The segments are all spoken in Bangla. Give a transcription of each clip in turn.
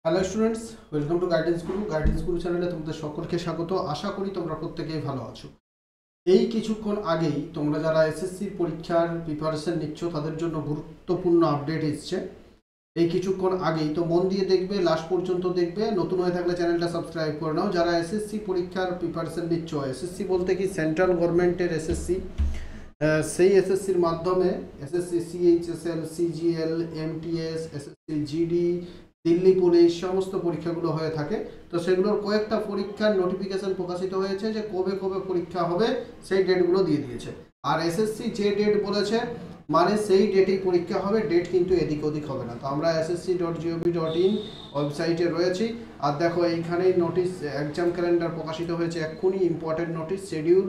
Hello students, welcome to guidance গুরু চ্যানেলে তোমাদের সকলকে স্বাগত। আশা করি তোমরা প্রত্যেকেই ভালো আছো। এই কিছুক্ষণ আগেই তোমরা যারা এসএসসি পরীক্ষার প্রিপারেশন নিচ্ছ তাদের জন্য গুরুত্বপূর্ণ আপডেট এসছে। এই কিছুক্ষণ আগেই, তো মন দিয়ে দেখবে, লাস্ট পর্যন্ত দেখবে। নতুন হয়ে থাকলে চ্যানেলটা সাবস্ক্রাইব করে নাও। যারা এসএসসি পরীক্ষার প্রিপারেশন নিচ্ছ, এসএসসি বলতে কি সেন্ট্রাল গভর্নমেন্টের এসএসসি, সেই এসএসসির মাধ্যমে SSC CHSL, CGL, MTS, SSC GD, Delhi police সমস্ত পরীক্ষাগুলো হয়ে থাকে। তো সেগুলোর কয়েকটা পরীক্ষার নোটিফিকেশন প্রকাশিত হয়েছে যে কবে কবে পরীক্ষা হবে, সেই ডেটগুলো দিয়ে দিয়েছে। আর এসএসসি যে ডেট বলেছে মানে সেই ডেটেই পরীক্ষা হবে, ডেট কিন্তু এদিক ওদিক হবে না। তো আমরা ssc.gov.in ওয়েবসাইটে রয়েছি। আর দেখো এইখানেই নোটিশ, এক্সাম ক্যালেন্ডার প্রকাশিত হয়েছে এক্ষুনি, important notice, schedule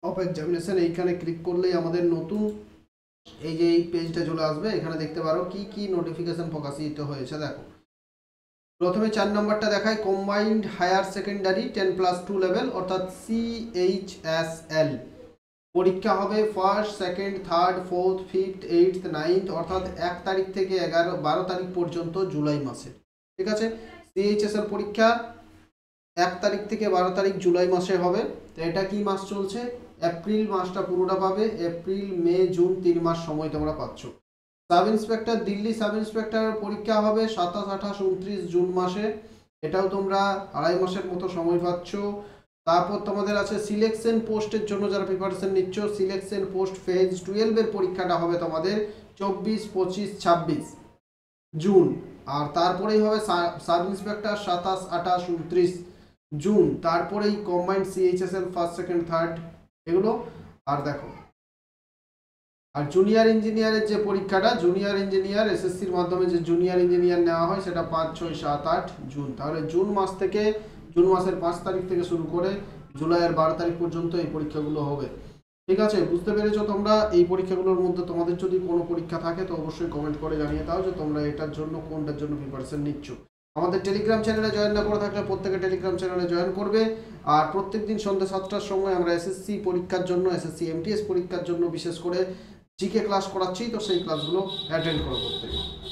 of examination. এইখানে ক্লিক করলেই আমাদের নতুন এই যে এই পেজটা চলে আসবে। এখানে দেখতে পারো কি কি নোটিফিকেশন প্রকাশিত হয়েছে। দেখো, প্রথমে 4 নম্বরটা দেখায় কম্বাইন্ড হায়ার সেকেন্ডারি 10+2 লেভেল অর্থাৎ CHSL। পরীক্ষা হবে 1st, 2nd, 3rd, 4th, 5th, 8th, 9th অর্থাৎ 1 তারিখ থেকে 12 তারিখ পর্যন্ত জুলাই মাসে। ঠিক আছে, CHSL পরীক্ষা 1 তারিখ থেকে 12 তারিখ জুলাই মাসে হবে। তো এটা কি মাস চলছে? এপ্রিল মাসটা পুরোটা পাবে। এপ্রিল, মে, জুন 3 মাস সময় তোমরা পাচ্ছ। Sub inspector, Delhi sub inspector পরীক্ষা হবে 27, 28, 29 জুন মাসে। এটাও তোমরা 2.5 মাসের মতো সময় পাচ্ছ। তারপর তোমাদের আছে সিলেকশন পোস্টের জন্য যারা প্রিপারেশন নিচ্ছ, সিলেকশন পোস্ট ফেজ 12 এর পরীক্ষাটা হবে তোমাদের 24, 25, 26 জুন। আর তারপরেই হবে সাব ইন্সপেক্টর 27, 28, 29 জুন। তারপরেই combined CHSL 1st, 2nd, 3rd এগুলো। আর দেখো, আর জুনিয়র ইঞ্জিনিয়ারের যে পরীক্ষাটা, জুনিয়র ইঞ্জিনিয়ার এসএসসির মাধ্যমে যে জুনিয়র ইঞ্জিনিয়ার নেওয়া হয় সেটা 5, 6, 7, 8 জুন। তাহলে জুন মাসের 5 তারিখ থেকে শুরু করে জুলাইয়ের 12 তারিখ পর্যন্ত এই পরীক্ষাগুলো হবে। ঠিক আছে, বুঝতে পেরেছো তোমরা? এই পরীক্ষাগুলোর মধ্যে তোমাদের যদি কোনো পরীক্ষা থাকে তো অবশ্যই কমেন্ট করে জানিয়ে দাও যে তোমরা এটার জন্য কোনটার জন্য প্রিপারেশন নিচ্ছ। আমাদের টেলিগ্রাম চ্যানেলে জয়েন না করে থাকলে প্রত্যেকে টেলিগ্রাম চ্যানেলে জয়েন করবে। আর প্রত্যেকদিন সন্ধ্যা 7টার সময় আমরা এসএসসি পরীক্ষার জন্য, এসএসসি এমটিএস পরীক্ষার জন্য বিশেষ করে জিকে ক্লাস করাচ্ছি। তো সেই ক্লাসগুলো অ্যাটেন্ড করো প্রত্যেকে।